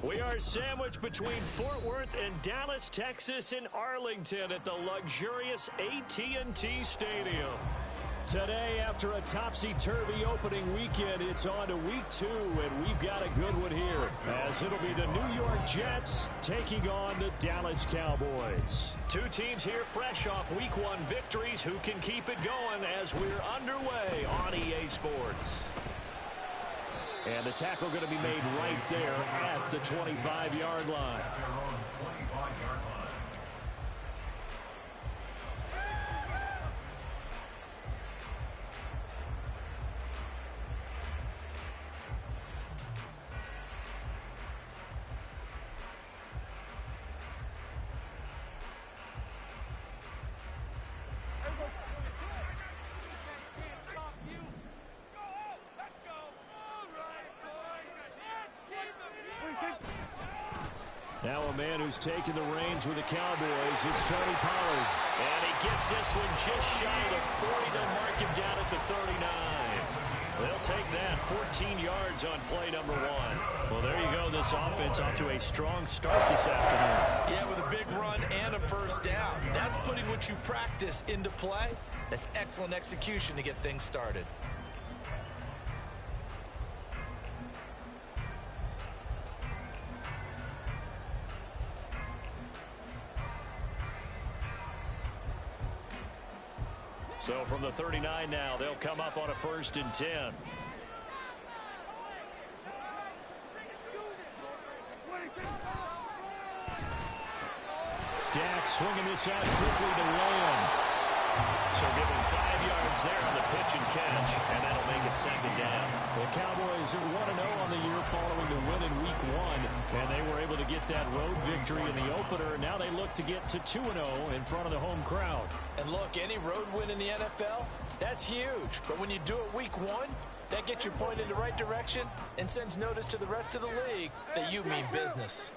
We are sandwiched between Fort Worth and Dallas, Texas, and Arlington at the luxurious AT&T Stadium. Today, after a topsy-turvy opening weekend, it's on to week 2, and we've got a good one here, as it'll be the New York Jets taking on the Dallas Cowboys. Two teams here fresh off week 1 victories who can keep it going as we're underway on EA Sports. And the tackle going to be made right there at the 25-yard line. Now a man who's taken the reins with the Cowboys, it's Tony Pollard. And he gets this one just shy of the 40. They'll mark him down at the 39. They'll take that 14 yards on play number 1. Well, there you go. This offense off to a strong start this afternoon. Yeah, with a big run and a first down. That's putting what you practice into play. That's excellent execution to get things started. So from the 39 now, they'll come up on a 1st and 10. Dak swinging this out quickly to Lamb. So give him 5 yards there on the pitch and catch, and that'll make it 2nd down. The Cowboys are 1-0 on the year following the win in week 1, and they were able to get that road victory in the opener. Now they look to get to 2-0 in front of the home crowd. And look, any road win in the NFL, that's huge. But when you do it week 1, that gets your point in the right direction and sends notice to the rest of the league that you mean business.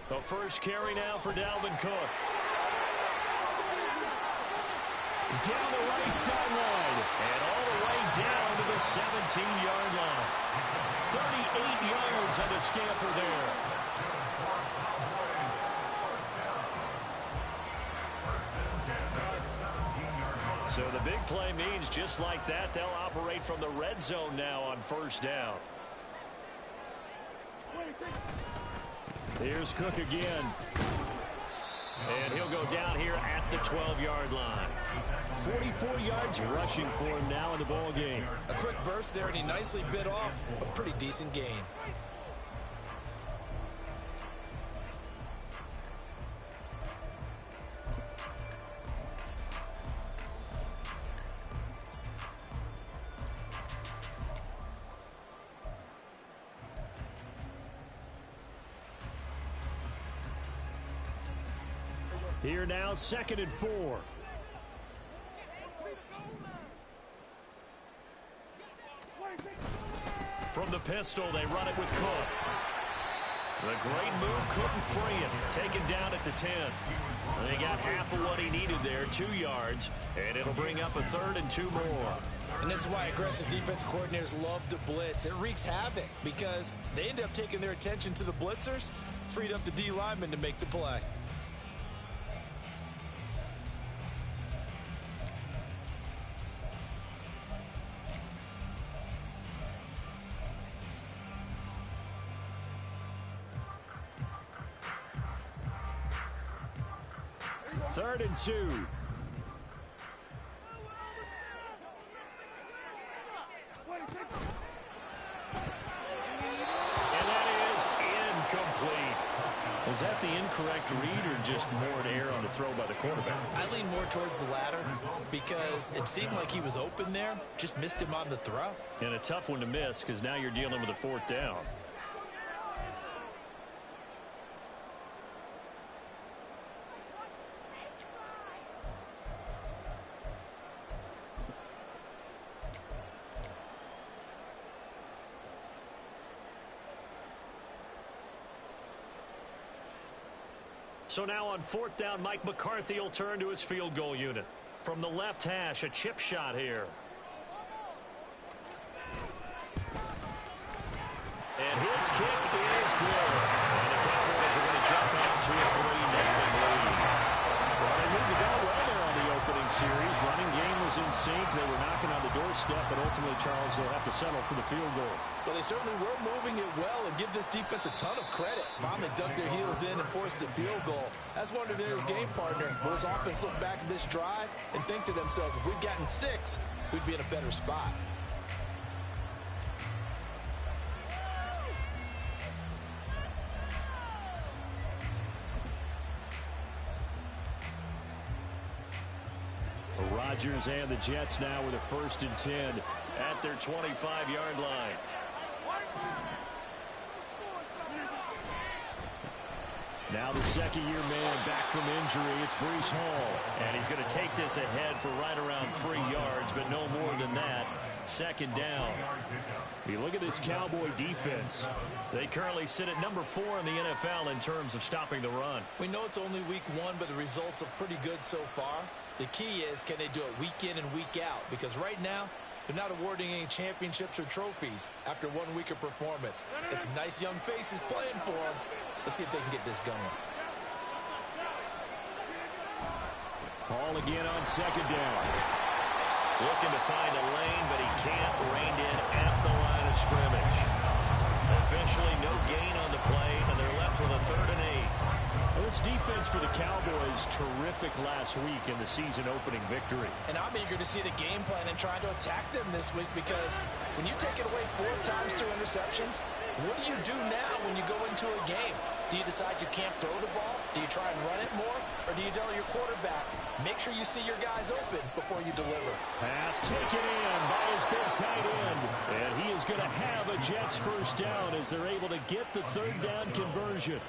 The first carry now for Dalvin Cook. Down the right sideline. And all the way down to the 17-yard line. 38 yards on the scamper there. So the big play means just like that, they'll operate from the red zone now on 1st down. Here's Cook again. And he'll go down here at the 12-yard line. 44 yards rushing for him now in the ball game. A quick burst there, and he nicely bit off a pretty decent gain. Here now, 2nd and 4. From the pistol, they run it with Cook. The great move couldn't free him. Taken down at the 10. They got half of what he needed there, 2 yards, and it'll bring up a 3rd and 2 more. And this is why aggressive defensive coordinators love to blitz. It wreaks havoc because they end up taking their attention to the blitzers, freed up the D lineman to make the play. Third and 2. And that is incomplete. Is that the incorrect read or just more an error on the throw by the quarterback? I lean more towards the latter because it seemed like he was open there, just missed him on the throw. And a tough one to miss because now you're dealing with a 4th down. So now on 4th down, Mike McCarthy will turn to his field goal unit. From the left hash, a chip shot here. but ultimately, Charles, they'll have to settle for the field goal. Well, they certainly were moving it well, and give this defense a ton of credit. Finally dug their heels in and forced the field goal. That's wonder their game partner. Will this offense look back at this drive and think to themselves, if we'd gotten 6, we'd be in a better spot. Rodgers and the Jets now with a 1st and 10 at their 25-yard line. Now the second-year man back from injury. It's Breece Hall. And he's going to take this ahead for right around 3 yards, but no more than that. 2nd down. You look at this Cowboy defense. They currently sit at number 4 in the NFL in terms of stopping the run. We know it's only week 1, but the results look pretty good so far. The key is, can they do it week in and week out? Because right now, they're not awarding any championships or trophies after 1 week of performance. Got some nice young faces playing for them. Let's see if they can get this going. Hall again on 2nd down. Looking to find a lane, but he can't. Reined in at the line of scrimmage. Officially no gain on the play, and they're left with a 3rd and 8. Well, this defense for the Cowboys, terrific last week in the season-opening victory. And I'm eager to see the game plan and trying to attack them this week, because when you take it away 4 times through interceptions, what do you do now when you go into a game? Do you decide you can't throw the ball? Do you try and run it more? Or do you tell your quarterback, make sure you see your guys open before you deliver? Pass taken in by his big tight end. And he is going to have a Jets 1st down as they're able to get the 3rd down conversion.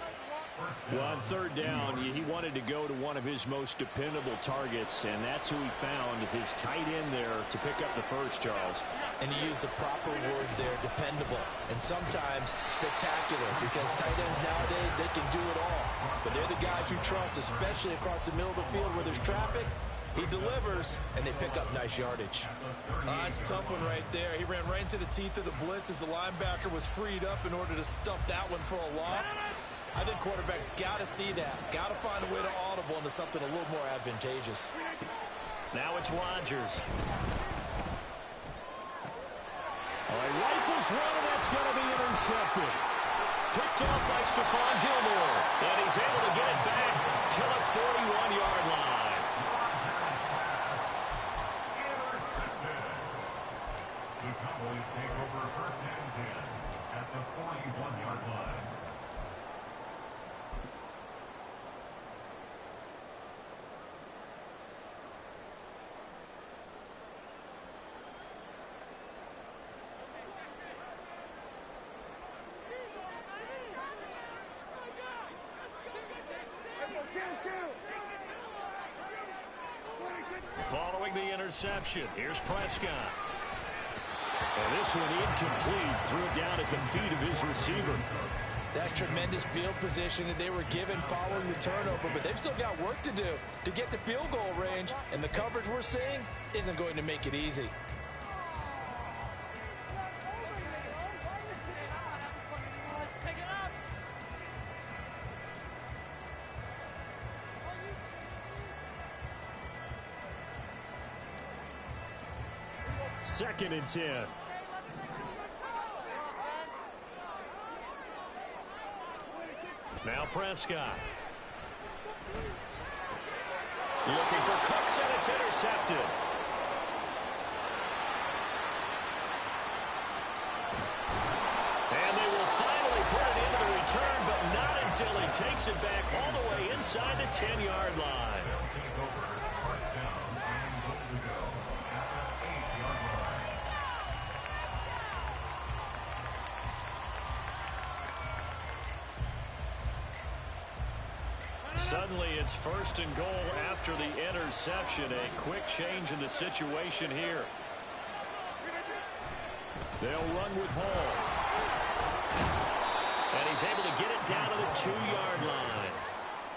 Well, on 3rd down, he wanted to go to one of his most dependable targets, and that's who he found, his tight end there, to pick up the 1st, Charles. And he used the proper word there, dependable, and sometimes spectacular, because tight ends nowadays, they can do it all. But they're the guys you trust, especially across the middle of the field where there's traffic. He delivers, and they pick up nice yardage. It's a tough one right there. He ran right into the teeth of the blitz as the linebacker was freed up in order to stuff that one for a loss. I think quarterbacks got to see that. Got to find a way to audible into something a little more advantageous. Now it's Rodgers. All right, rifles one, and that's going to be intercepted. Picked off by Stephon Gilmore. And he's able to get it back to the 41-yard line. The Cowboys take over 1st and 10 at the 41-yard line. Following the interception, here's Prescott. And this one incomplete. Threw it down at the feet of his receiver. That's tremendous field position that they were given following the turnover, but they've still got work to do to get to field goal range, and the coverage we're seeing isn't going to make it easy. Second and 10. Now Prescott. Looking for Cooks, and it's intercepted. And they will finally put it into the return, but not until he takes it back all the way inside the 10-yard line. Suddenly it's 1st and goal after the interception. A quick change in the situation here. They'll run with Hall. And he's able to get it down to the 2-yard line.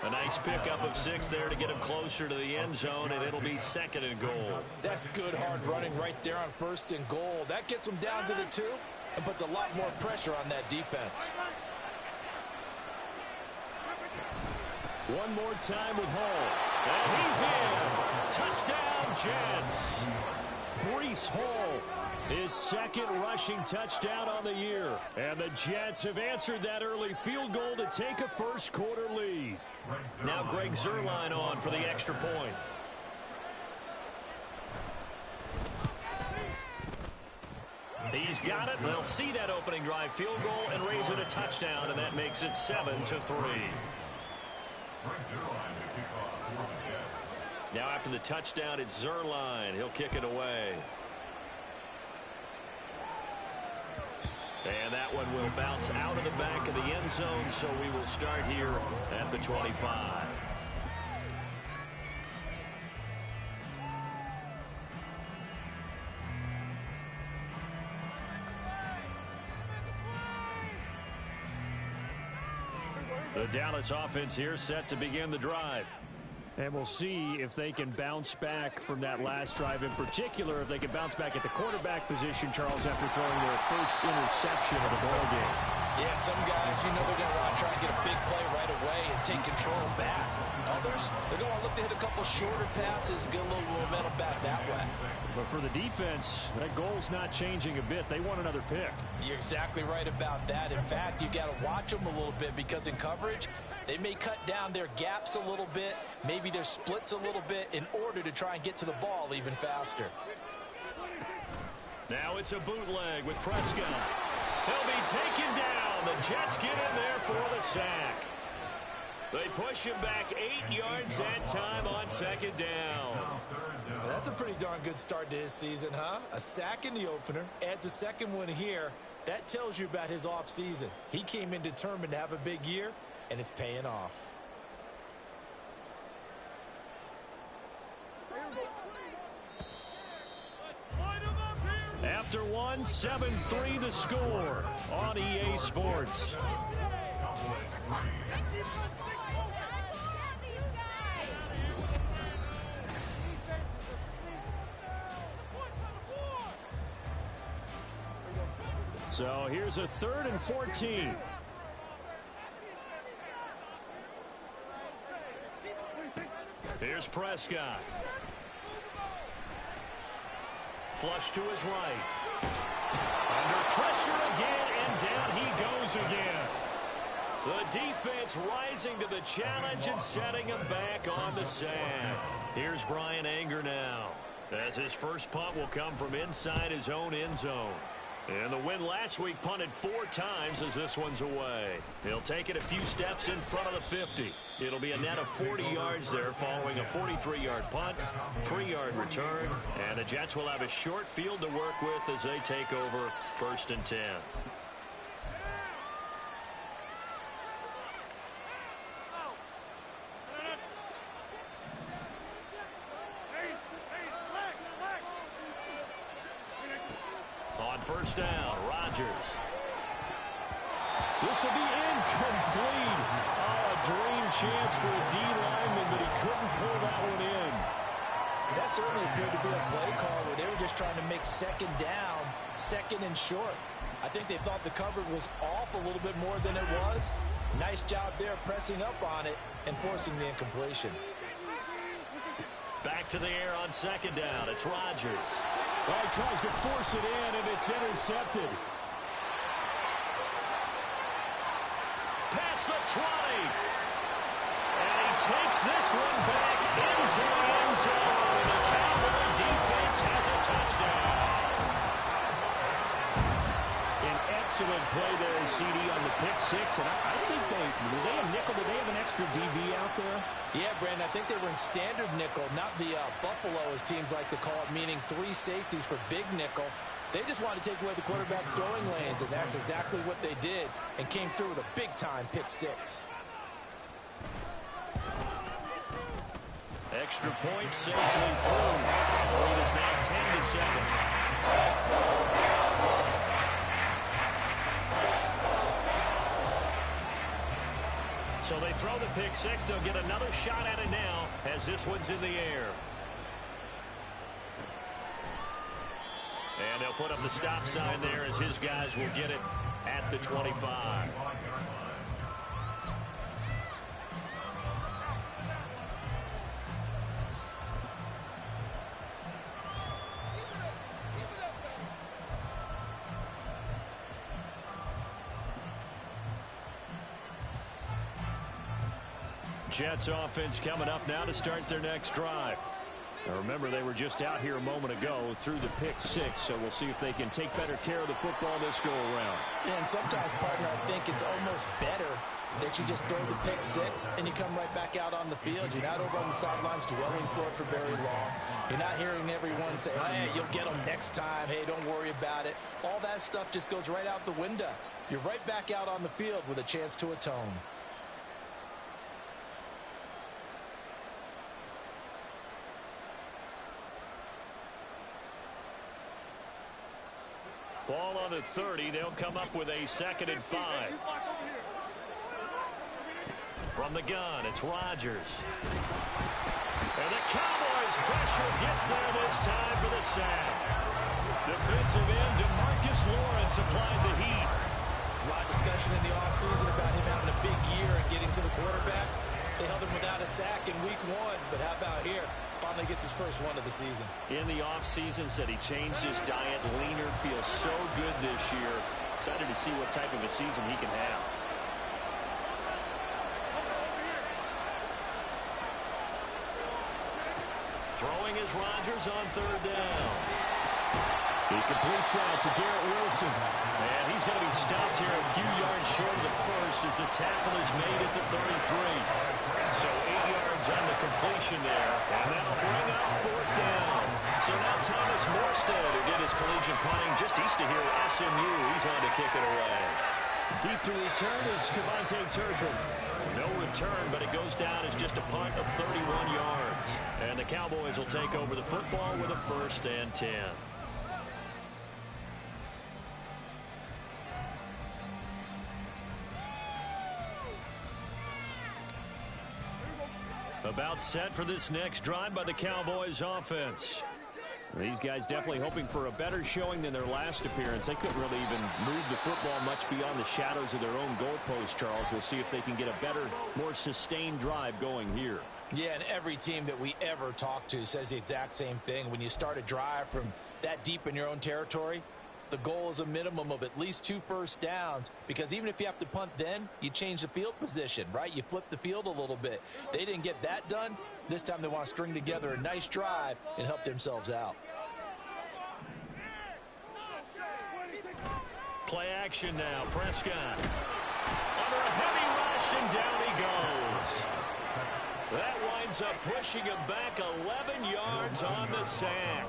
A nice pickup of 6 there to get him closer to the end zone, and it'll be 2nd and goal. That's good hard running right there on 1st and goal. That gets him down to the 2 and puts a lot more pressure on that defense. One more time with Hall. And he's in. Touchdown, Jets. Breece Hall His second rushing touchdown on the year. And the Jets have answered that early field goal to take a first quarter lead. Now Greg Zuerlein on for the extra point. He's got it. They'll see that opening drive field goal and raise it a touchdown, and that makes it 7-3. Now after the touchdown, it's Zuerlein. He'll kick it away. And that one will bounce out of the back of the end zone, so we will start here at the 25. The Dallas offense here set to begin the drive. And we'll see if they can bounce back from that last drive in particular, if they can bounce back at the quarterback position, Charles, after throwing their first interception of the ball game. Yeah, some guys, you know, they're going to want to try and get a big play right away and take control back. Others, they're going to look to hit a couple shorter passes, get a little momentum back that way. But for the defense, that goal's not changing a bit. They want another pick. You're exactly right about that. In fact, you got to watch them a little bit because in coverage, they may cut down their gaps a little bit, maybe their splits a little bit in order to try and get to the ball even faster. Now it's a bootleg with Prescott. He'll be taken down. The Jets get in there for the sack. They push him back 8 yards that time on second down. Well, that's a pretty darn good start to his season, huh? A sack in the opener, adds a second one here. That tells you about his offseason. He came in determined to have a big year, and it's paying off. After one, 7-3 the score on EA Sports. So here's a 3rd and 14. Here's Prescott. Flush to his right. Under pressure again, and down he goes again. The defense rising to the challenge and setting him back on the sack. Here's Brian Anger now, as his first punt will come from inside his own end zone. And the win last week punted 4 times as this one's away. He'll take it a few steps in front of the 50. It'll be a net of 40 yards there following a 43-yard punt, 3-yard return, and the Jets will have a short field to work with as they take over 1st and 10. First down, Rodgers. This will be incomplete. Oh, a dream chance for a D lineman, but he couldn't pull that one in. That certainly appeared to be a play call where they were just trying to make second down, second and short. I think they thought the coverage was off a little bit more than it was. Nice job there pressing up on it and forcing the incompletion. Back to the air on second down. It's Rodgers. Well, he tries to force it in, and it's intercepted. Past the 20. And he takes this one back into the end zone. And the Cowboy defense has a touchdown. An excellent play there, CD, on the pick six. And I think they have nickel. Do they have an extra DB out there? Yeah, Brandon, I think they were in standard nickel, not the Buffalo, as teams like to call it, meaning 3 safeties for big nickel. They just wanted to take away the quarterback's throwing lanes, and that's exactly what they did, and came through with a big-time pick six. Extra point safely through. Lead is now 10-7. So they throw the pick six. They'll get another shot at it now as this one's in the air. And they'll put up the stop sign there as his guys will get it at the 25. Jets offense coming up now to start their next drive. Now remember, they were just out here a moment ago through the pick 6, so we'll see if they can take better care of the football this go-around. And sometimes, partner, I think it's almost better that you just throw the pick 6 and you come right back out on the field. You're not over on the sidelines dwelling for it for very long. You're not hearing everyone say, hey, you'll get them next time. Hey, don't worry about it. All that stuff just goes right out the window. You're right back out on the field with a chance to atone. Ball on the 30. They'll come up with a 2nd and 5. From the gun, it's Rodgers. And the Cowboys pressure gets there this time for the sack. Defensive end DeMarcus Lawrence applied the heat. There's a lot of discussion in the offseason about him having a big year and getting to the quarterback. They held him without a sack in week 1, but how about here? Finally gets his first one of the season. In the offseason, said he changed his diet, leaner, feels so good this year. Excited to see what type of a season he can have. Throwing is Rodgers on 3rd down. He completes that to Garrett Wilson. And he's going to be stopped here a few yards short of the first as the tackle is made at the 33. So 8 yards on the completion there. And that'll bring up 4th down. So now Thomas Morstead, who did his collegiate punting just east of here at SMU, he's on to kick it away. Deep to return is Cavante Turpin. No return, but it goes down as just a punt of 31 yards. And the Cowboys will take over the football with a 1st and 10. About set for this next drive by the Cowboys offense. These guys definitely hoping for a better showing than their last appearance. They couldn't really even move the football much beyond the shadows of their own goalpost, Charles. We'll see if they can get a better, more sustained drive going here. Yeah, and every team that we ever talk to says the exact same thing. When you start a drive from that deep in your own territory, the goal is a minimum of at least 2 first downs, because even if you have to punt then, you change the field position, right? You flip the field a little bit. They didn't get that done. This time they want to string together a nice drive and help themselves out. Play action now. Prescott. Under a heavy rush, and down he goes. That winds up pushing him back 11 yards on the sack.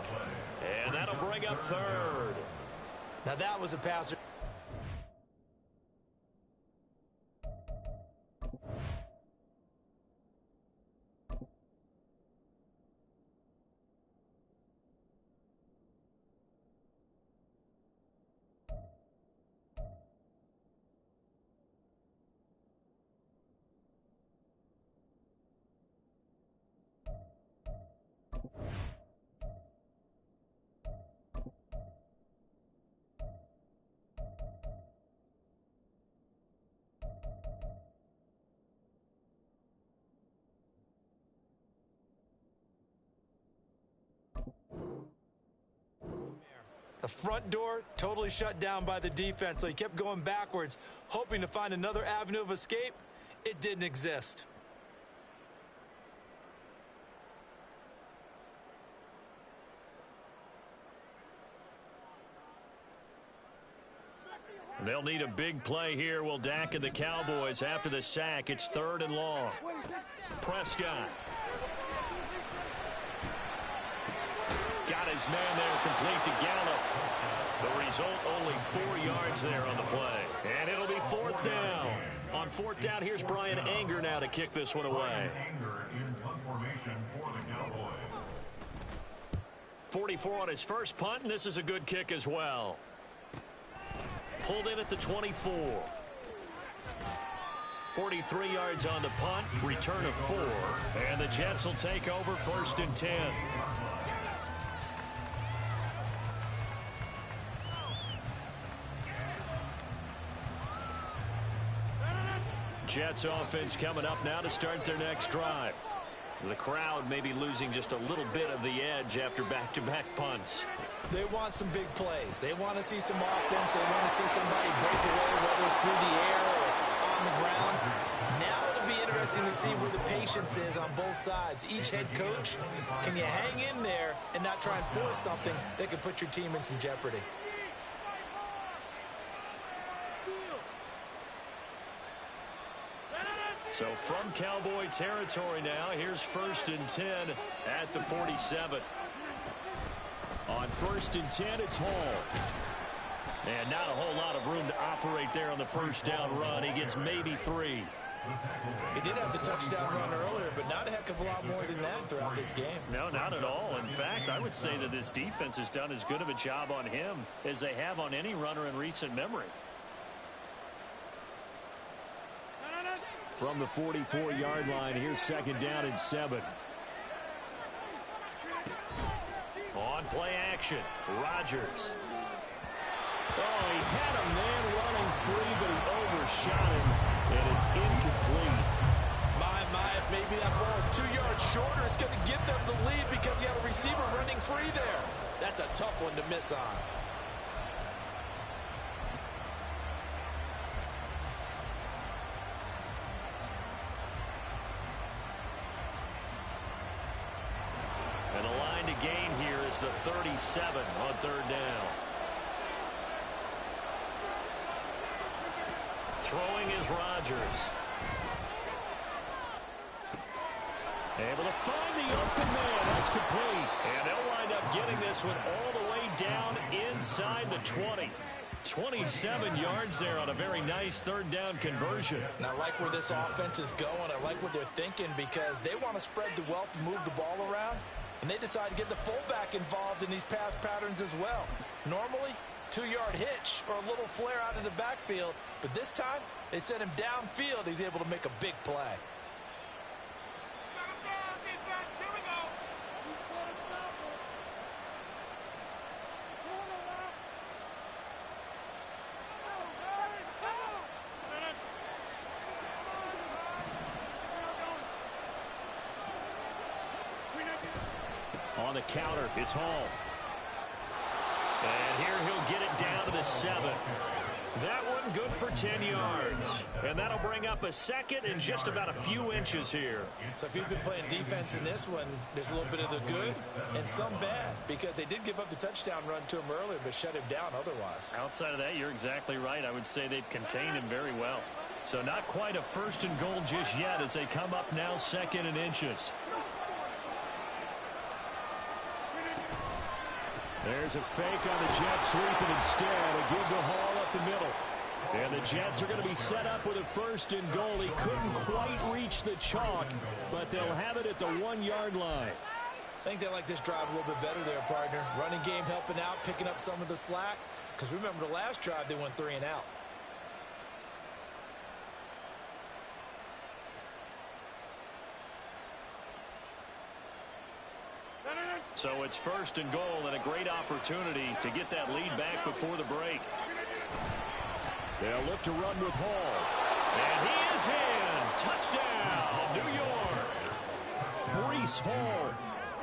And that'll bring up 3rd. Now that was a passer. The front door totally shut down by the defense, so he kept going backwards, hoping to find another avenue of escape. It didn't exist. They'll need a big play here. Will Dak and the Cowboys after the sack. It's 3rd and long. Prescott. Got his man there, complete to Gallup. The result, only 4 yards there on the play. And it'll be 4th down. On 4th down, here's Brian Anger now to kick this one away. 44 on his first punt, and this is a good kick as well. Pulled in at the 24. 43 yards on the punt, return of 4. And the Jets will take over 1st and 10. Jets offense coming up now to start their next drive. The crowd may be losing just a little bit of the edge after back-to-back punts. They want some big plays. They want to see some offense. They want to see somebody break away, whether it's through the air or on the ground. Now it'll be interesting to see where the patience is on both sides. Each head coach, can you hang in there and not try and force something that could put your team in some jeopardy? So from Cowboy territory now, here's 1st and 10 at the 47. On 1st and 10, it's Hall. And not a whole lot of room to operate there on the first down run. He gets maybe 3. He did have the touchdown run earlier, but not a heck of a lot more than that throughout this game. No, not at all. In fact, I would say that this defense has done as good of a job on him as they have on any runner in recent memory. From the 44-yard line, here's 2nd down and 7. On play action, Rodgers. Oh, he had a man running free, but he overshot him, and it's incomplete. My, if maybe that ball is 2 yards shorter, it's going to give them the lead because he had a receiver running free there. That's a tough one to miss on. And the line to gain here is the 37 on 3rd down. Throwing is Rodgers. Able to find the open man. That's complete. And they'll wind up getting this one all the way down inside the 20. 27 yards there on a very nice 3rd down conversion. And I like where this offense is going. I like what they're thinking because they want to spread the wealth and move the ball around. And they decide to get the fullback involved in these pass patterns as well. Normally, 2-yard hitch or a little flare out of the backfield. But this time, they sent him downfield. He's able to make a big play. On the counter, it's Hall. And here he'll get it down to the 7. That one good for 10 yards. And that'll bring up a 2nd and just about a few inches here. So if you've been playing defense in this one, there's a little bit of the good and some bad because they did give up the touchdown run to him earlier but shut him down otherwise. Outside of that, you're exactly right. I would say they've contained him very well. So not quite a 1st and goal just yet as they come up now 2nd and inches. There's a fake on the Jets sweeping instead. A give to Hall up the middle. And the Jets are going to be set up with a 1st and goal. He couldn't quite reach the chalk, but they'll have it at the 1-yard line. I think they like this drive a little bit better there, partner. Running game helping out, picking up some of the slack. Because remember the last drive, they went 3 and out. So it's 1st and goal and a great opportunity to get that lead back before the break. They'll look to run with Hall. And he is in. Touchdown, New York. Breece Hall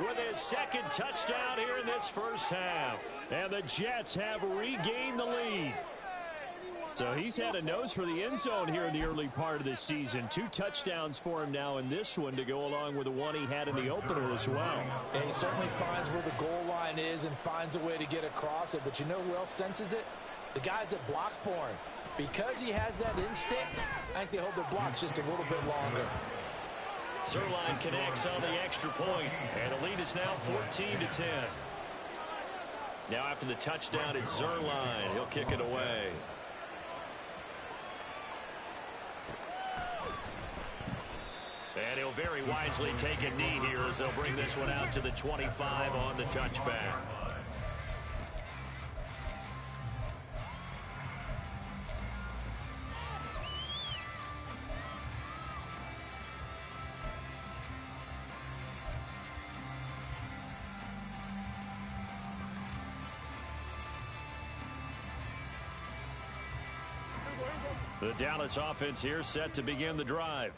with his 2nd touchdown here in this first half. And the Jets have regained the lead. So he's had a nose for the end zone here in the early part of the season. 2 touchdowns for him now in this one to go along with the one he had in the opener as well. Yeah, he certainly finds where the goal line is and finds a way to get across it. But you know who else senses it? The guys that block for him. Because he has that instinct, I think they hold their blocks just a little bit longer. Zerline connects on the extra point, and the lead is now 14-10. Now after the touchdown, it's Zerline. He'll kick it away. And he'll very wisely take a knee here as they'll bring this one out to the 25 on the touchback. The Dallas offense here set to begin the drive.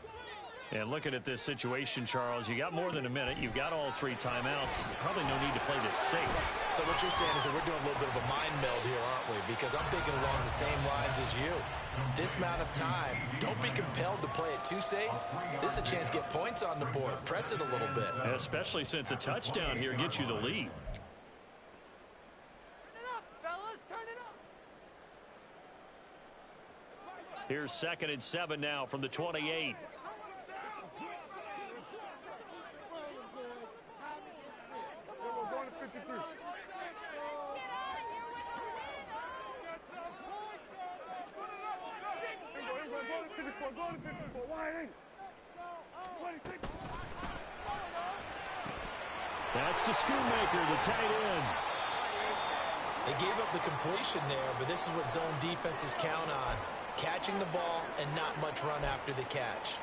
And looking at this situation, Charles, you got more than a minute. You've got all 3 timeouts. Probably no need to play this safe. So what you're saying is that we're doing a little bit of a mind meld here, aren't we? Because I'm thinking along the same lines as you. This amount of time, don't be compelled to play it too safe. This is a chance to get points on the board. Press it a little bit. Especially since a touchdown here gets you the lead. Here's 2nd and 7 now from the 28. That's to Schoonmaker, the tight end. They gave up the completion there, but this is what zone defenses count on. Catching the ball and not much run after the catch.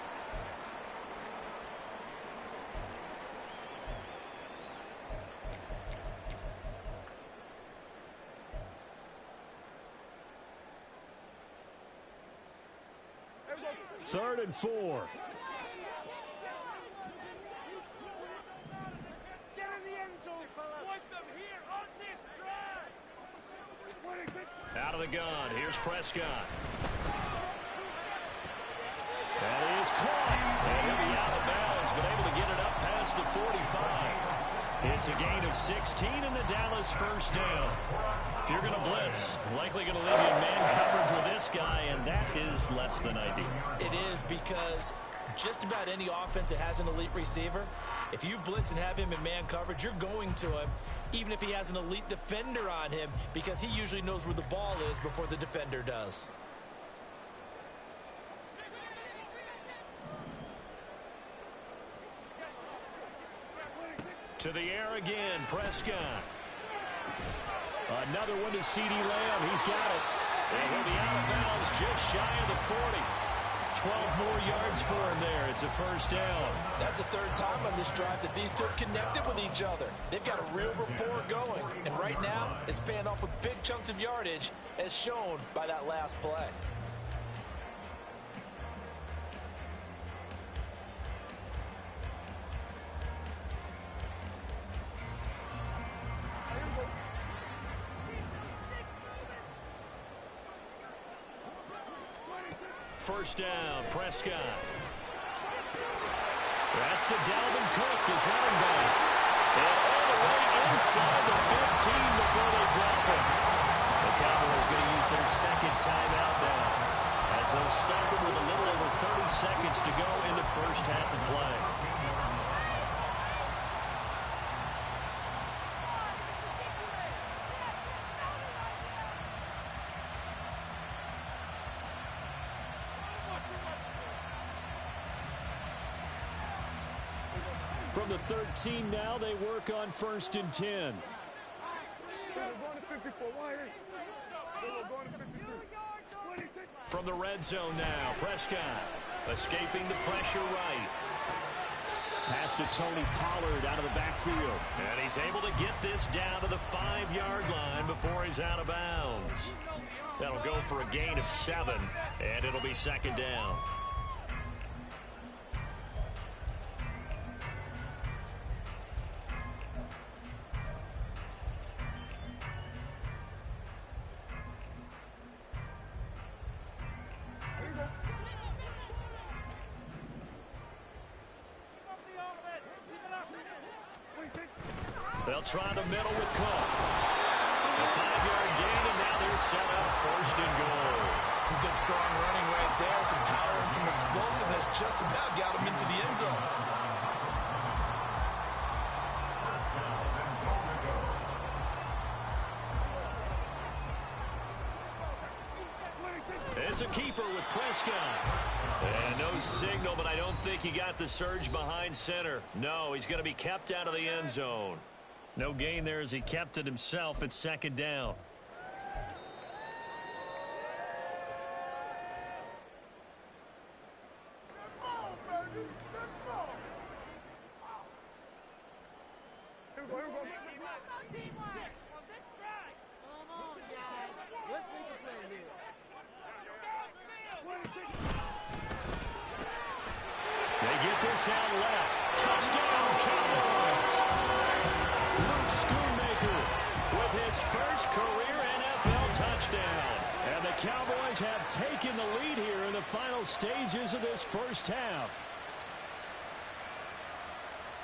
Third and 4. Out of the gun. Here's Prescott. That is caught. And he'll be out of bounds, but able to get it up past the 45. It's a gain of 16 and the Dallas first down. If you're going to blitz, likely going to leave you in man coverage with this guy, and that is less than ideal. It is, because just about any offense that has an elite receiver, if you blitz and have him in man coverage, you're going to him, even if he has an elite defender on him, because he usually knows where the ball is before the defender does. To the air again, Prescott. Another one to C.D. Lamb. He's got it. And he'll be out of bounds just shy of the 40. 12 more yards for him there. It's a first down. That's the 3rd time on this drive that these two have connected with each other. They've got a real rapport going. And right now, it's paying off with big chunks of yardage, as shown by that last play. First down, Prescott. That's to Dalvin Cook, his running back. And all the way inside the 15 before they drop him. The Cowboys going to use their 2nd timeout now, as they'll stop it with a little over 30 seconds to go in the first half of play. From the 13 now, they work on 1st and 10. From the red zone now, Prescott escaping the pressure right. Pass to Tony Pollard out of the backfield. And he's able to get this down to the 5-yard line before he's out of bounds. That'll go for a gain of 7, and it'll be 2nd down. They'll try the middle with Cook. A 5-yard gain, and now they're set up 1st and goal. Some good strong running right there. Some power and some explosiveness just about got him into the end zone. It's a keeper with Prescott. And no signal, but I don't think he got the surge behind center. No, he's going to be kept out of the end zone. No gain there as he kept it himself at 2nd down. They out left. Touchdown, Cowboys! Luke Schoonmaker with his first career NFL touchdown. And the Cowboys have taken the lead here in the final stages of this first half.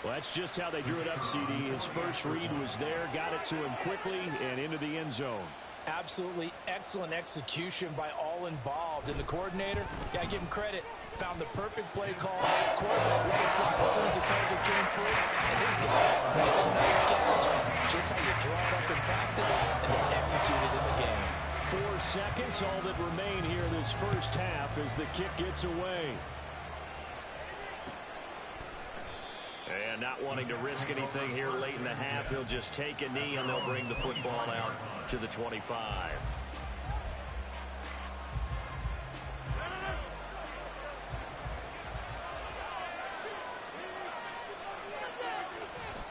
Well, that's just how they drew it up, CD. His first read was there, got it to him quickly, and into the end zone. Absolutely excellent execution by all involved. And the coordinator, yeah, give him credit, found the perfect play call. Quarterback let it fly as soon as the target came through. And his guy did a nice catch. Just how you draw it up in practice and then execute it in the game. 4 seconds, all that remain here this first half as the kick gets away. And not wanting to risk anything here late in the half, he'll just take a knee and they'll bring the football out to the 25.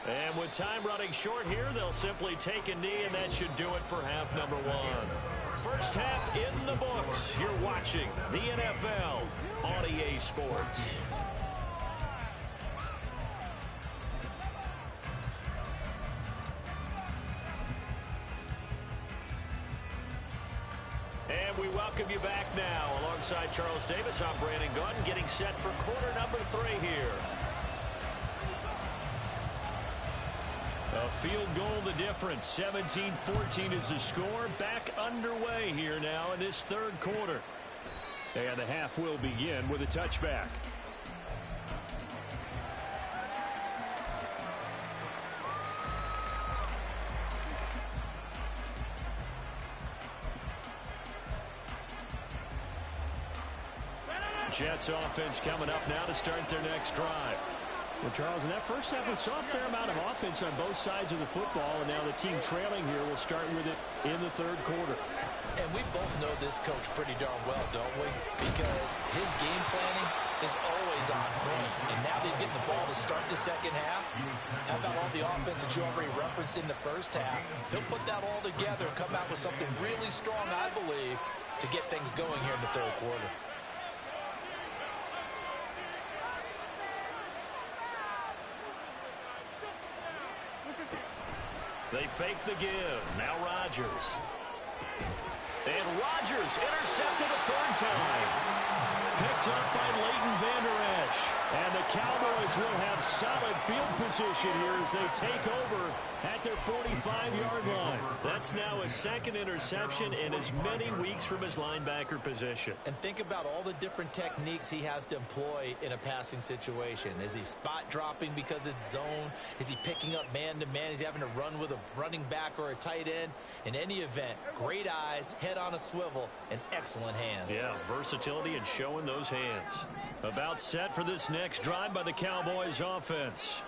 And with time running short here, they'll simply take a knee, and that should do it for half number one. First half in the books. You're watching the NFL on EA Sports. And we welcome you back now. Alongside Charles Davis, I'm Brandon Gunn, getting set for quarter number 3 here. A field goal the difference. 17-14 is the score. Back underway here now in this third quarter. And the half will begin with a touchback. Jets offense coming up now to start their next drive. Well, Charles, in that first half, we saw a fair amount of offense on both sides of the football, and now the team trailing here will start with it in the third quarter. And we both know this coach pretty darn well, don't we? Because his game planning is always on point. And now that he's getting the ball to start the second half, how about all the offense that you already referenced in the first half? He'll put that all together and come out with something really strong, I believe, to get things going here in the third quarter. They fake the give. Now Rodgers. And Rodgers intercepted a third time. Picked up by Leighton Vander Esch. And the Cowboys will have solid field position here as they take over at their 45-yard line. That's now a second interception in as many weeks from his linebacker position. And think about all the different techniques he has to employ in a passing situation. Is he spot dropping because it's zone? Is he picking up man-to-man? Is he having to run with a running back or a tight end? In any event, great eyes, head on a swivel, and excellent hands. Yeah, versatility and showing those hands. About set for this next drive by the Cowboys offense.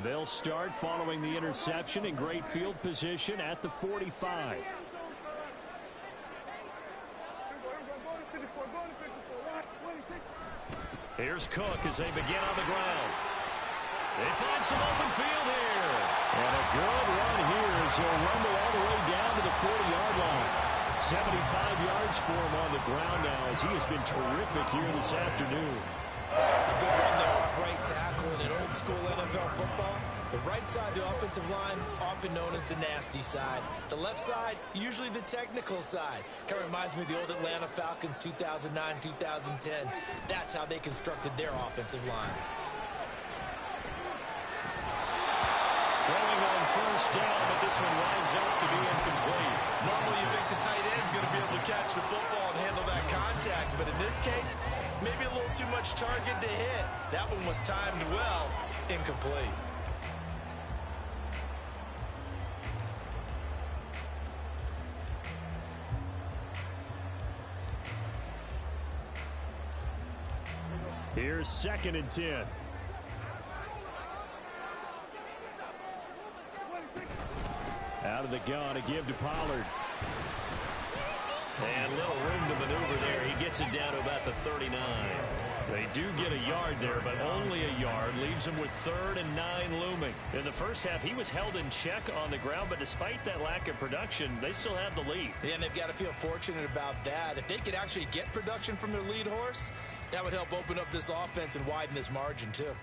They'll start following the interception in great field position at the 45. Here's Cook as they begin on the ground. They find some open field here. And a good run here as he'll rumble all the way down to the 40-yard line. 75 yards for him on the ground now as he has been terrific here this afternoon. A good run there off right tackle in an old-school NFL football. The right side of the offensive line, often known as the nasty side. The left side, usually the technical side. Kind of reminds me of the old Atlanta Falcons 2009-2010. That's how they constructed their offensive line. Throwing on first down, but this one winds up to be incomplete. Normally you think the tight end's going to be able to catch the football and handle that contact, but in this case, maybe a little too much target to hit. That one was timed well, incomplete. Here's 2nd and 10. Out of the gun, a give to Pollard. And little room to maneuver there. He gets it down to about the 39. They do get a yard there, but only a yard. Leaves him with 3rd and 9 looming. In the first half, he was held in check on the ground, but despite that lack of production, they still have the lead. Yeah, and they've got to feel fortunate about that. If they could actually get production from their lead horse, that would help open up this offense and widen this margin, too.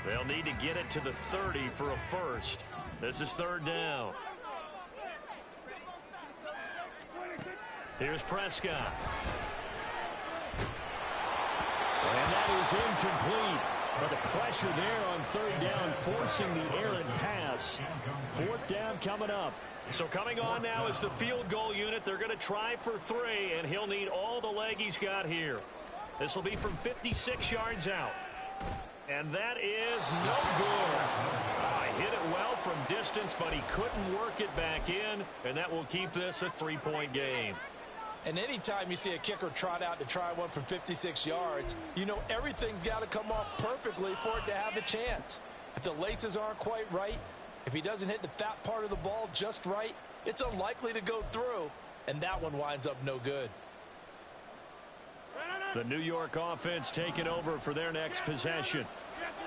They'll need to get it to the 30 for a first. This is third down. Here's Prescott. And that is incomplete. But the pressure there on third down, forcing the errant pass. Fourth down coming up. So coming on now is the field goal unit. They're going to try for 3, and he'll need all the leg he's got here. This will be from 56 yards out. And that is no good. He hit it well from distance, but he couldn't work it back in, and that will keep this a 3-point game. And anytime you see a kicker trot out to try one from 56 yards, you know everything's got to come off perfectly for it to have a chance. If the laces aren't quite right, if he doesn't hit the fat part of the ball just right, it's unlikely to go through, and that one winds up no good. The New York offense taking over for their next possession.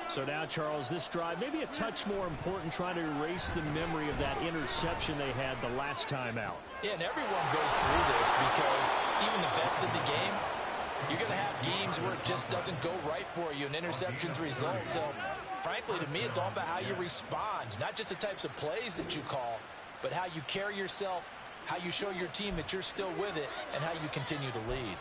So now, Charles, this drive maybe a touch more important, trying to erase the memory of that interception they had the last time out. Yeah, and everyone goes through this because even the best in the game, you're going to have games where it just doesn't go right for you and interceptions result. So, frankly, to me, it's all about how you respond, not just the types of plays that you call, but how you carry yourself, how you show your team that you're still with it, and how you continue to lead.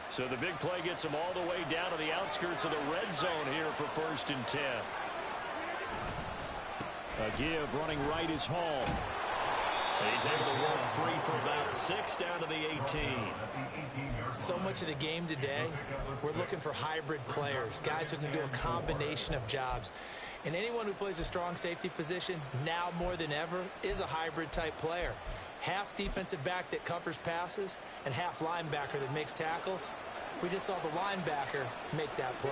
So the big play gets him all the way down to the outskirts of the red zone here for 1st and 10. A give running right is Hall. He's able to work free for about 6 down to the 18. So much of the game today, we're looking for hybrid players, guys who can do a combination of jobs. And anyone who plays a strong safety position, now more than ever, is a hybrid type player. Half defensive back that covers passes and half linebacker that makes tackles. We just saw the linebacker make that play.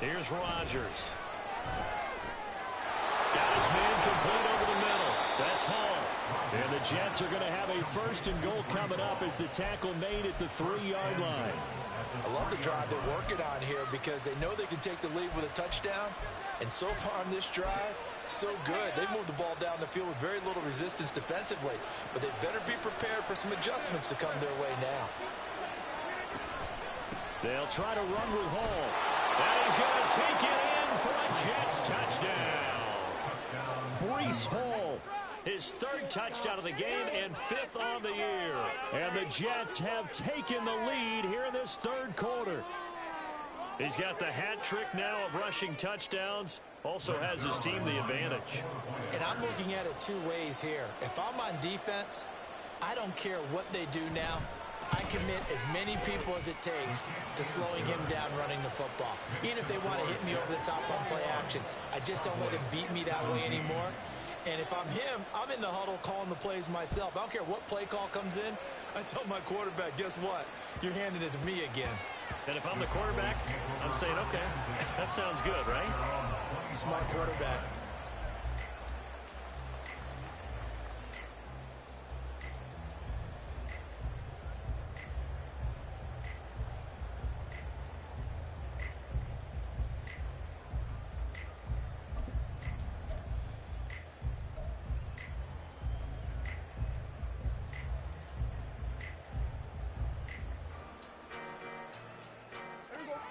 Here's Rodgers. Got his man complete over the middle. That's Hall. And the Jets are going to have a 1st and goal coming up as the tackle made at the 3-yard line. I love the drive they're working on here because they know they can take the lead with a touchdown. And so far on this drive, so good. They moved the ball down the field with very little resistance defensively. But they better be prepared for some adjustments to come their way now. They'll try to run with Hall. And he's going to take it in for a Jets touchdown. Breece Hall, his 3rd touchdown of the game and 5th on the year. And the Jets have taken the lead here in this 3rd quarter. He's got the hat trick now of rushing touchdowns. Also has his team the advantage. And I'm looking at it 2 ways here. If I'm on defense, I don't care what they do now. I commit as many people as it takes to slowing him down running the football. Even if they want to hit me over the top on play action, I just don't let him beat me that way anymore. And if I'm him, I'm in the huddle calling the plays myself. I don't care what play call comes in. I tell my quarterback, guess what? You're handing it to me again. And if I'm the quarterback, I'm saying, okay, that sounds good, right? Smart quarterback.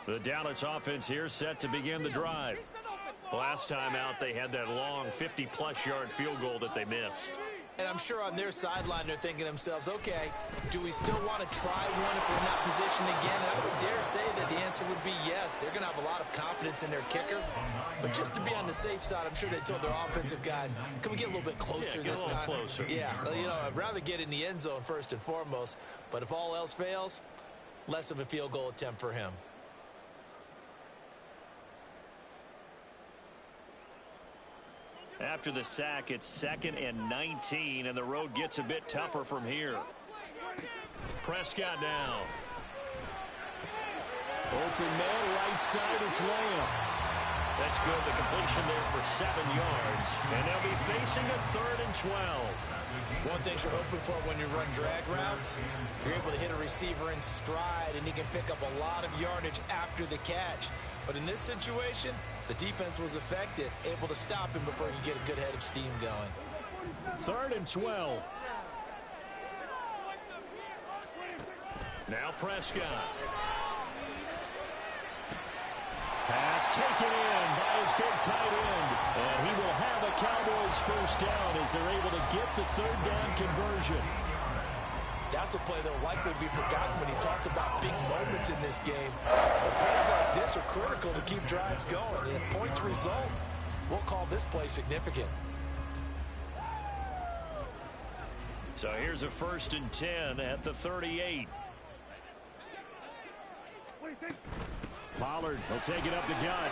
The Dallas offense here set to begin the drive. Last time out, they had that long 50-plus yard field goal that they missed. And I'm sure on their sideline they're thinking to themselves, okay, do we still want to try one if we're not positioned again? And I would dare say that the answer would be yes. They're going to have a lot of confidence in their kicker. But just to be on the safe side, I'm sure they told their offensive guys, can we get a little bit closer this time? Closer. Yeah, you know, I'd rather get in the end zone first and foremost. But if all else fails, less of a field goal attempt for him. After the sack, it's 2nd and 19, and the road gets a bit tougher from here. Prescott now. Open man, right side, it's Lamb. That's good, the completion there for 7 yards. And they'll be facing a 3rd and 12. One thing you're hoping for when you run drag routes, you're able to hit a receiver in stride, and he can pick up a lot of yardage after the catch. But in this situation, The defense was effective, able to stop him before he could get a good head of steam going. 3rd and 12. Now Prescott. Pass taken in by his big tight end. And he will have a Cowboys first down as they're able to get the 3rd down conversion. That's a play that will likely be forgotten when you talk about big moments in this game. But plays like this are critical to keep drives going. And if points result, we'll call this play significant. So here's a 1st and 10 at the 38. Pollard, he'll take it up the gut.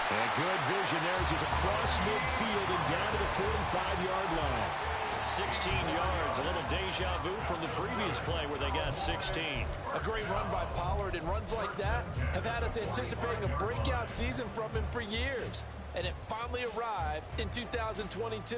And good vision there as he's across midfield and down to the 45-yard line. 16 yards, a little deja vu from the previous play where they got 16. A great run by Pollard, and runs like that have had us anticipating a breakout season from him for years. And it finally arrived in 2022.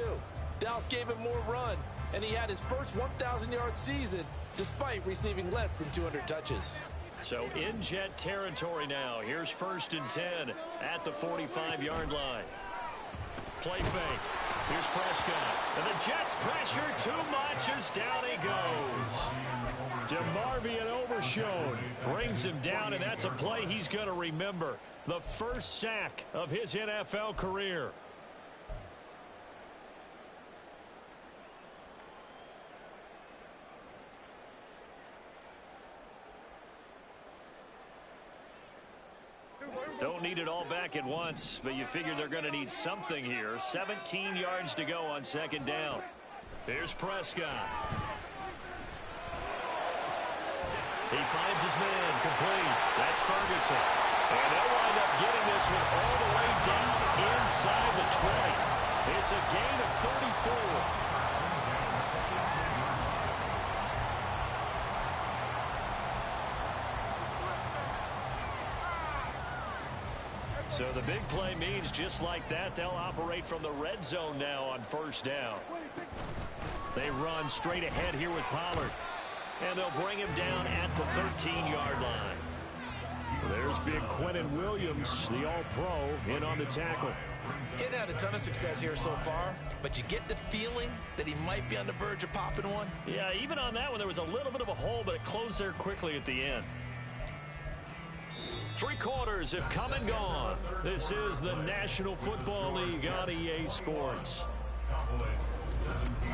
Dallas gave him more run, and he had his first 1,000-yard season despite receiving less than 200 touches. So in Jet territory now. Here's 1st and 10 at the 45-yard line. Play fake. Here's Prescott. And the Jets pressure too much as down he goes. DeMarvion overshowed. Brings him down, and that's a play he's going to remember. The first sack of his NFL career. Don't need it all back at once, but you figure they're going to need something here. 17 yards to go on 2nd down. Here's Prescott. He finds his man complete. That's Ferguson. And they'll wind up getting this one all the way down inside the 20. It's a gain of 34. So the big play means just like that, they'll operate from the red zone now on 1st down. They run straight ahead here with Pollard. And they'll bring him down at the 13-yard line. There's big Quentin Williams, the all-pro, in on the tackle. He hadn't had a ton of success here so far, but you get the feeling that he might be on the verge of popping one. Yeah, even on that one, there was a little bit of a hole, but it closed there quickly at the end. 3 quarters have come and gone. This is the National Football League on EA Sports. Cowboys 17.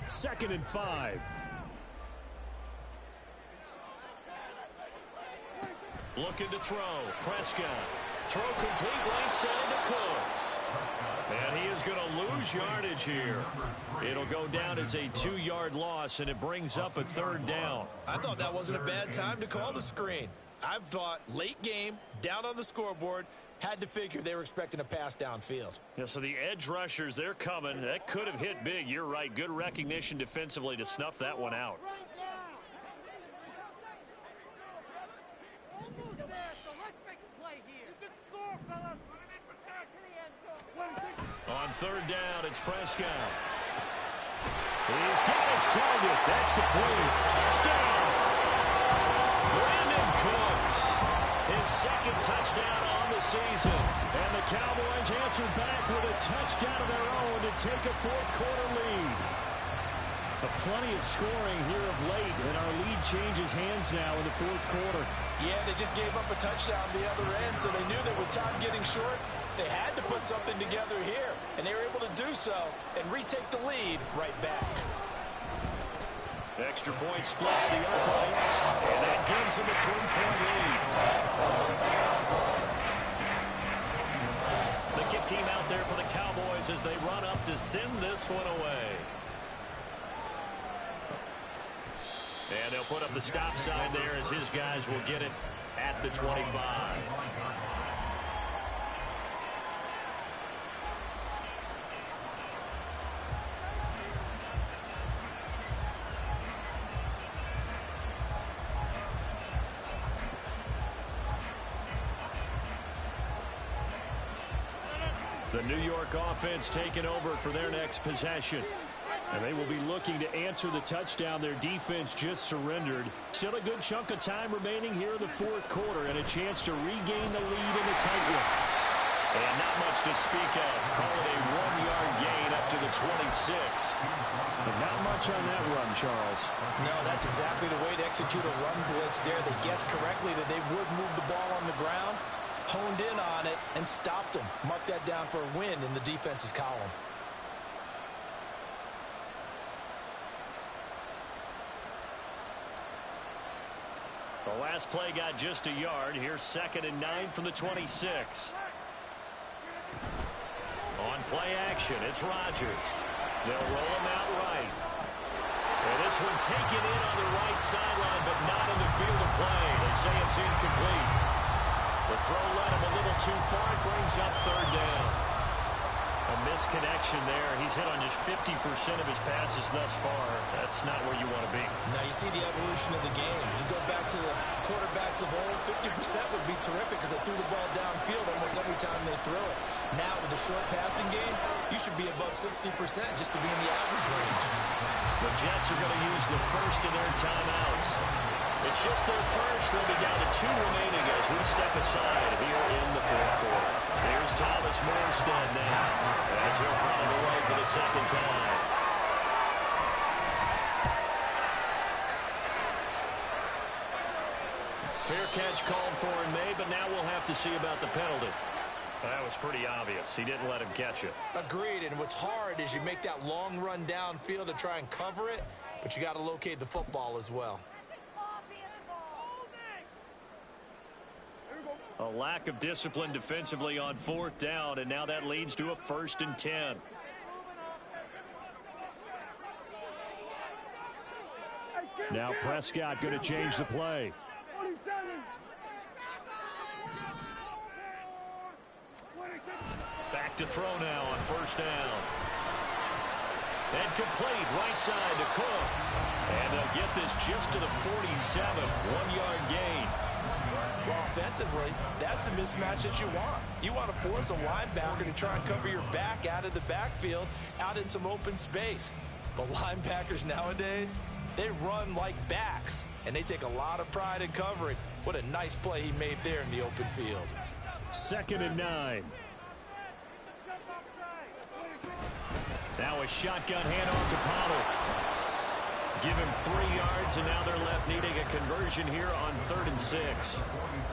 2nd and 5. Looking to throw. Prescott. Throw complete right side to Cooks. And he is going to lose yardage here. It'll go down as a 2-yard loss, and it brings up a 3rd down. I thought that wasn't a bad time to call the screen. I've thought late game, down on the scoreboard, had to figure they were expecting a pass downfield. Yeah, so the edge rushers, they're coming. That could have hit big. You're right. Good recognition defensively to snuff that one out. On 3rd down, it's Prescott. He's got his target. That's complete. Touchdown. Brandon Cooks. His 2nd touchdown on the season. And the Cowboys answer back with a touchdown of their own to take a 4th quarter lead. Plenty of scoring here of late, and our lead changes hands now in the 4th quarter. Yeah, they just gave up a touchdown the other end, so they knew that with time getting short, they had to put something together here, and they were able to do so and retake the lead right back. Extra point splits the uprights, and that gives them a 3-point lead. The kick team out there for the Cowboys as they run up to send this one away. And they'll put up the stop sign there as his guys will get it at the 25. The New York offense taking over for their next possession. And they will be looking to answer the touchdown their defense just surrendered. Still a good chunk of time remaining here in the fourth quarter and a chance to regain the lead in the tight one. And not much to speak of. Call it a 1-yard gain up to the 26. And not much on that run, Charles. No, that's exactly the way to execute a run blitz there. They guessed correctly that they would move the ball on the ground, honed in on it, and stopped them. Mark that down for a win in the defense's column. The last play got just a yard. Here's 2nd and 9 from the 26. On play action, it's Rodgers. They'll roll him out right. And this one taken in on the right sideline, but not in the field of play. They say it's incomplete. The throw led him a little too far. It brings up 3rd down. A misconnection there. He's hit on just 50% of his passes thus far. That's not where you want to be. Now you see the evolution of the game. You go back to the quarterbacks of old, 50% would be terrific because they threw the ball downfield almost every time they throw it. Now with the short passing game, you should be above 60% just to be in the average range. The Jets are going to use the first of their timeouts. It's just their first. They'll be down to 2 remaining as we step aside here in the fourth quarter. Here's Thomas Morstead now as he'll punt away for the 2nd time. Fair catch called for in May, but now we'll have to see about the penalty. That was pretty obvious. He didn't let him catch it. Agreed, and what's hard is you make that long run downfield to try and cover it, but you got to locate the football as well. A lack of discipline defensively on 4th down, and now that leads to a 1st and 10. Now Prescott going to change the play. Back to throw now on 1st down. And complete right side to Cook. And they'll get this just to the 47. 1-yard gain. Well, offensively, that's the mismatch that you want. You want to force a linebacker to try and cover your back out of the backfield, out in some open space. But linebackers nowadays, they run like backs, and they take a lot of pride in covering. What a nice play he made there in the open field. 2nd and 9. Now a shotgun handoff to Pollard. Give him 3 yards, and now they're left needing a conversion here on 3rd and 6.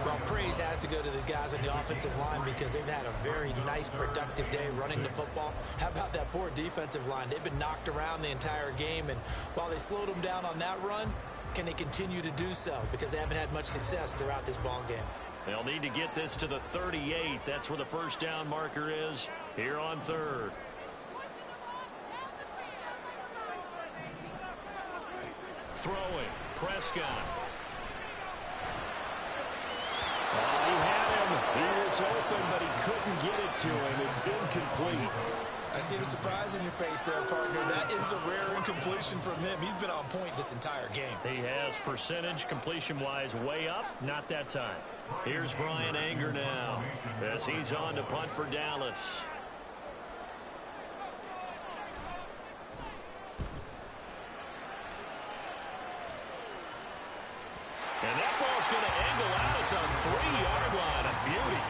Well, praise has to go to the guys on the offensive line because they've had a very nice, productive day running the football. How about that poor defensive line? They've been knocked around the entire game, and while they slowed them down on that run, can they continue to do so? Because they haven't had much success throughout this ball game. They'll need to get this to the 38. That's where the 1st down marker is here on 3rd. Throwing, Prescott. Oh, he had him. He was open, but he couldn't get it to him. It's incomplete. I see the surprise in your face there, partner. That is a rare incompletion from him. He's been on point this entire game. He has percentage completion-wise way up. Not that time. Here's Brian Anger now as he's on to punt for Dallas. And that ball's going to angle out at the 3-yard line. A beauty.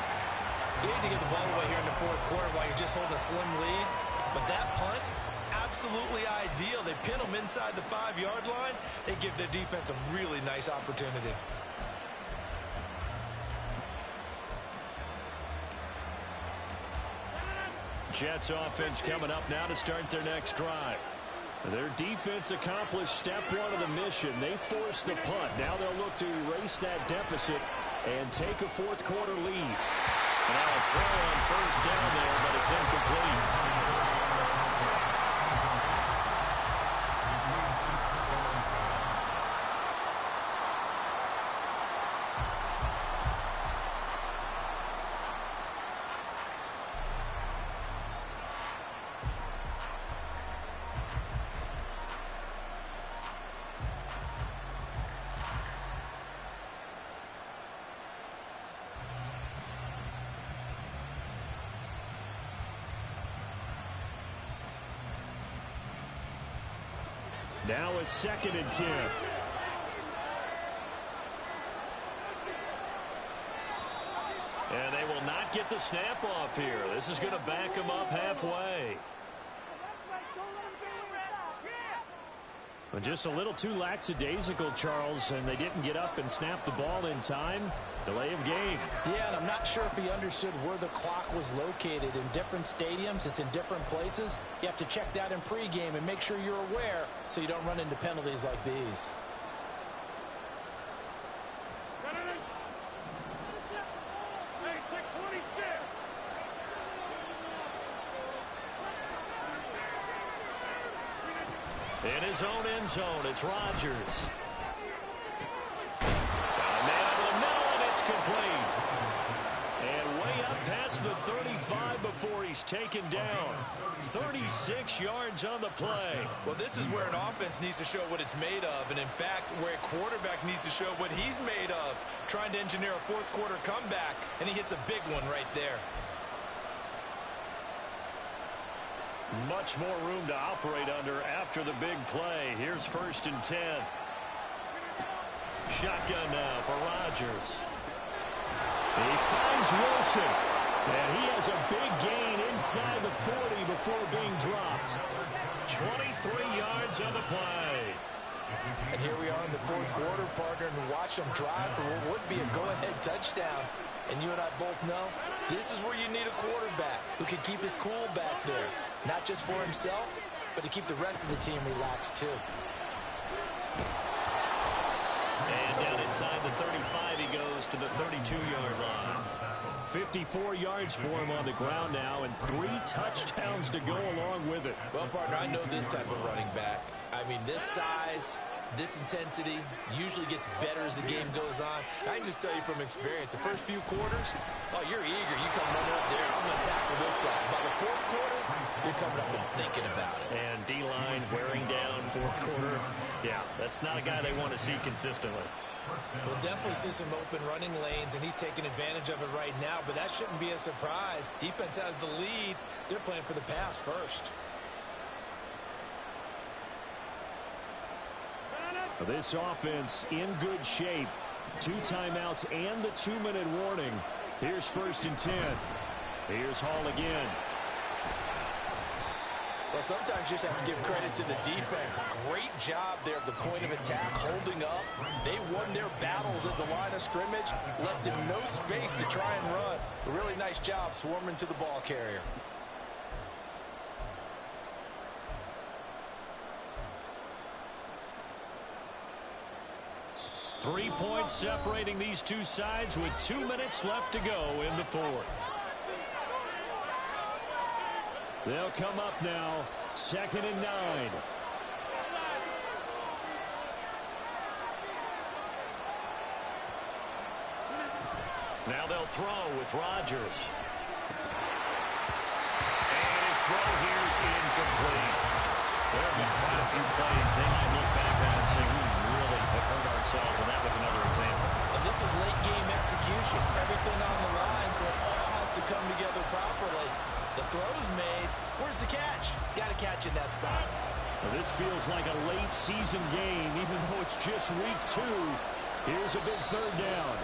You need to get the ball away here in the fourth quarter while you're just holding a slim lead. But that punt, absolutely ideal. They pin them inside the 5-yard line. They give their defense a really nice opportunity. Jets offense coming up now to start their next drive. Their defense accomplished step 1 of the mission. They forced the punt. Now they'll look to erase that deficit and take a fourth quarter lead. Now a throw on 1st down there, but it's incomplete. Now a 2nd and 10. And they will not get the snap off here. This is going to back them up halfway. But just a little too lackadaisical, Charles, and they didn't get up and snap the ball in time. Delay of game. Yeah, and I'm not sure if he understood where the clock was located. In different stadiums, it's in different places. You have to check that in pregame and make sure you're aware so you don't run into penalties like these. In his own end zone, it's Rodgers. Got a man over the middle, and it's complete. And way up past the 35 before he's taken down. 36 yards on the play. Well, this is where an offense needs to show what it's made of, and in fact, where a quarterback needs to show what he's made of, trying to engineer a fourth-quarter comeback, and he hits a big one right there. Much more room to operate under after the big play. Here's 1st and 10. Shotgun now for Rodgers. He finds Wilson. And he has a big gain inside the 40 before being dropped. 23 yards on the play. And here we are in the 4th quarter, partner, and watch them drive for what would be a go-ahead touchdown. And you and I both know this is where you need a quarterback who can keep his cool back there. Not just for himself, but to keep the rest of the team relaxed, too. And down inside the 35, he goes to the 32-yard line. 54 yards for him on the ground now, and 3 touchdowns to go along with it. Well, partner, I know this type of running back. I mean, this size, this intensity usually gets better as the game goes on. I can just tell you from experience, the first few quarters, oh, you're eager. You come running up there, I'm going to tackle this guy. By the 4th quarter, you're coming up and thinking about it. And D-line wearing down 4th quarter. Yeah, that's not a guy they want to see consistently. We'll definitely see some open running lanes, and he's taking advantage of it right now, but that shouldn't be a surprise. Defense has the lead. They're playing for the pass first. This offense in good shape. 2 timeouts and the 2-minute warning. Here's 1st and 10. Here's Hall again. Well, sometimes you just have to give credit to the defense. Great job there at the point of attack, holding up. They won their battles at the line of scrimmage, left him no space to try and run. A really nice job swarming to the ball carrier. Three points separating these two sides with 2 minutes left to go in the 4th. They'll come up now, 2nd and 9. Now they'll throw with Rodgers. And his throw here is incomplete. There have been quite a few plays they might look back at and say, we really have hurt ourselves, and that was another example. And this is late game execution. Everything on the line, so it all has to come together properly. The throw's made. Where's the catch? Got to catch in that spot. Well, this feels like a late season game, even though it's just week 2. Here's a big 3rd down.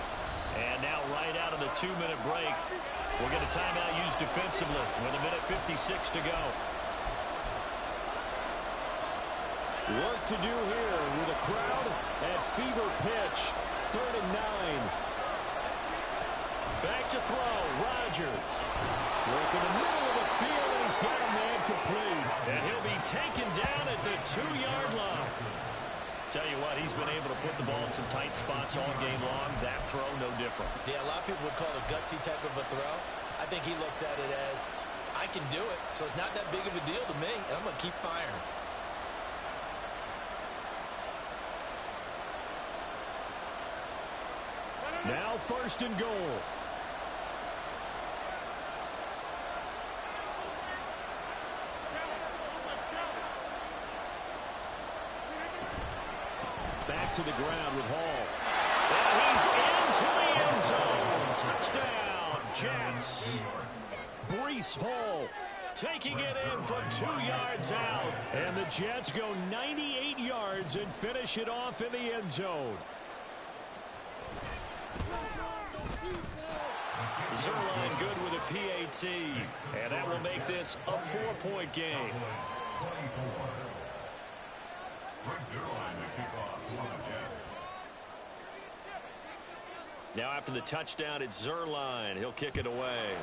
And now right out of the 2-minute break, we'll get a timeout used defensively with 1:56 to go. Work to do here with a crowd at fever pitch. 3rd and 9. Back to throw, Rodgers. Work in the middle of the field, and he's got a man complete. And he'll be taken down at the 2-yard line. Tell you what, he's been able to put the ball in some tight spots all game long. That throw, no different. Yeah, a lot of people would call it a gutsy type of a throw. I think he looks at it as, I can do it, so it's not that big of a deal to me, and I'm going to keep firing. Now 1st and goal. Back to the ground with Hall. And he's into the end zone. Touchdown, Jets. Breece Hall taking it in from 2 yards out. And the Jets go 98 yards and finish it off in the end zone. Zerline good with a PAT. And that will make this a 4-point game. Now after the touchdown, it's Zerline. He'll kick it away.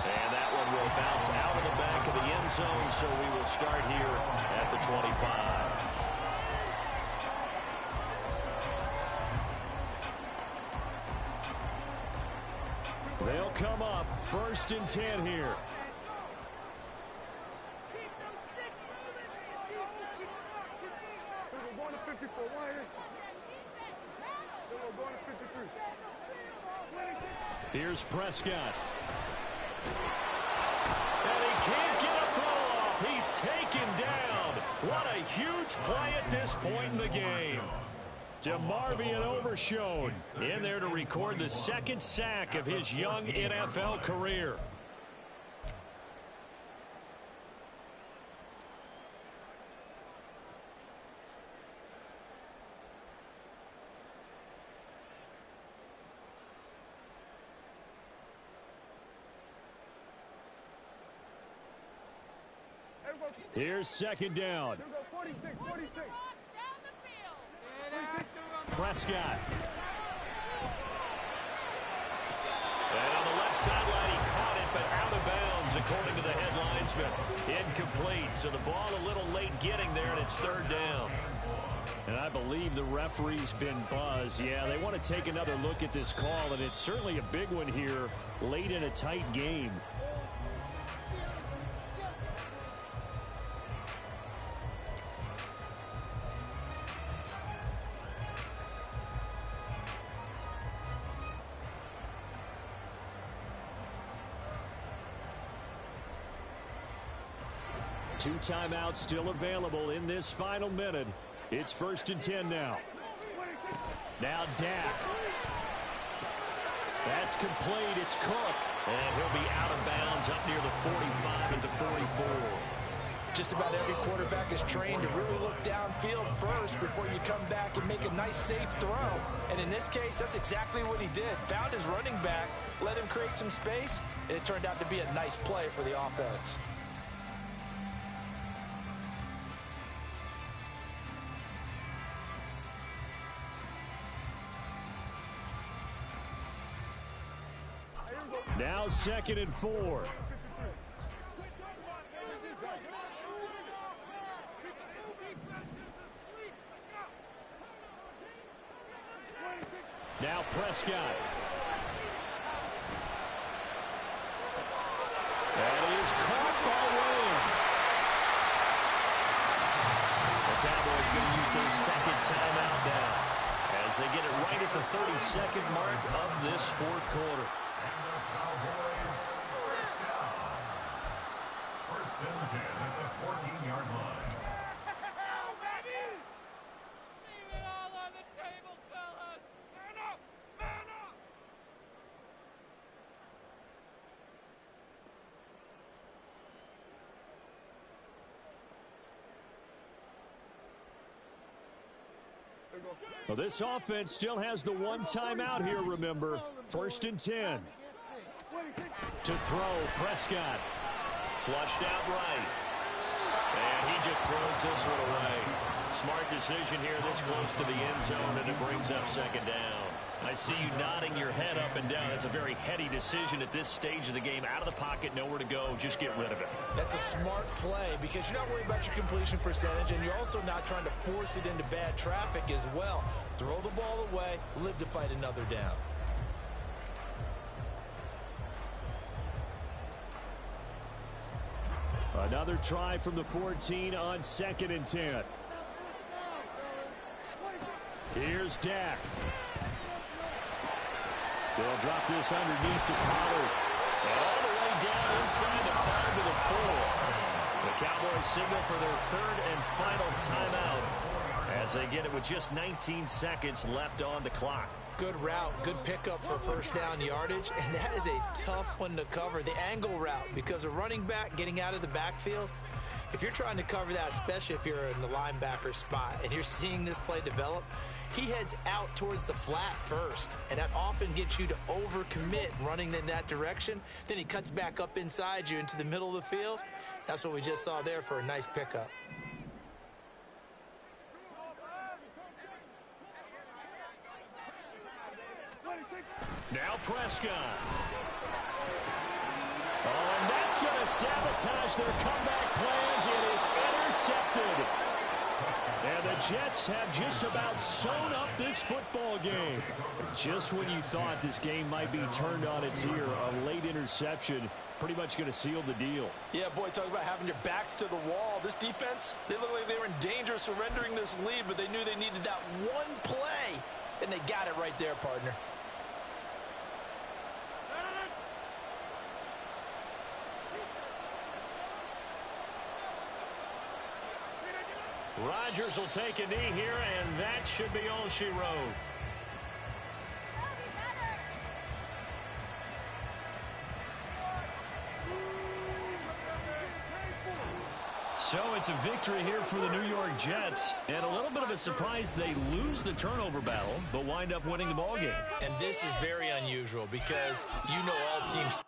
And that one will bounce out of the back of the end zone, so we will start here at the 25. They'll come up 1st and 10 here. Here's Prescott. And he can't get a throw off. He's taken down. What a huge play at this point in the game. DeMarvion Overshown in there to record the 2nd sack of his young NFL career. Here's 2nd down. Prescott. And on the left sideline, he caught it, but out of bounds, according to the headlinesman. Incomplete, so the ball a little late getting there, and it's 3rd down. And I believe the referee's been buzzed. Yeah, they want to take another look at this call, and it's certainly a big one here late in a tight game. Two timeouts still available in this final minute. It's 1st and 10 now. Now Dak. That's complete. It's Cook. And he'll be out of bounds up near the 45 at the 44. Just about every quarterback is trained to really look downfield first before you come back and make a nice, safe throw. And in this case, that's exactly what he did. Found his running back, let him create some space, and it turned out to be a nice play for the offense. Now 2nd and 4. Now Prescott. And he is caught by Williams. The Cowboys going to use their 2nd timeout now as they get it right at the 32nd mark of this 4th quarter. First and 10 at the 14-yard line. Leave it all on the table, fellas. Man up! Man up! Well, this offense still has the one timeout here, remember. 1st and 10. To throw, Prescott. Flushed out right. And he just throws this one away. Smart decision here this close to the end zone, and it brings up 2nd down. I see you nodding your head up and down. It's a very heady decision at this stage of the game. Out of the pocket, nowhere to go. Just get rid of it. That's a smart play because you're not worried about your completion percentage, and you're also not trying to force it into bad traffic as well. Throw the ball away, live to fight another down. Another try from the 14 on 2nd and 10. Here's Dak. They'll drop this underneath to Pollard. And all the way down inside the 5 to the 4. The Cowboys signal for their 3rd and final timeout as they get it with just 19 seconds left on the clock. Good route, good pickup for first down yardage, and that is a tough one to cover, the angle route, because a running back getting out of the backfield, if you're trying to cover that, especially if you're in the linebacker spot and you're seeing this play develop, he heads out towards the flat first, and that often gets you to overcommit running in that direction. Then he cuts back up inside you into the middle of the field. That's what we just saw there for a nice pickup. Now Prescott. Oh, and that's going to sabotage their comeback plans. It is intercepted. And the Jets have just about sewn up this football game. Just when you thought this game might be turned on its ear, a late interception pretty much going to seal the deal. Yeah, boy, talk about having your backs to the wall. This defense, they look like they were in danger of surrendering this lead, but they knew they needed that one play, and they got it right there, partner. Rodgers will take a knee here, and that should be all she wrote. So it's a victory here for the New York Jets, and a little bit of a surprise they lose the turnover battle, but wind up winning the ballgame. And this is very unusual because you know all teams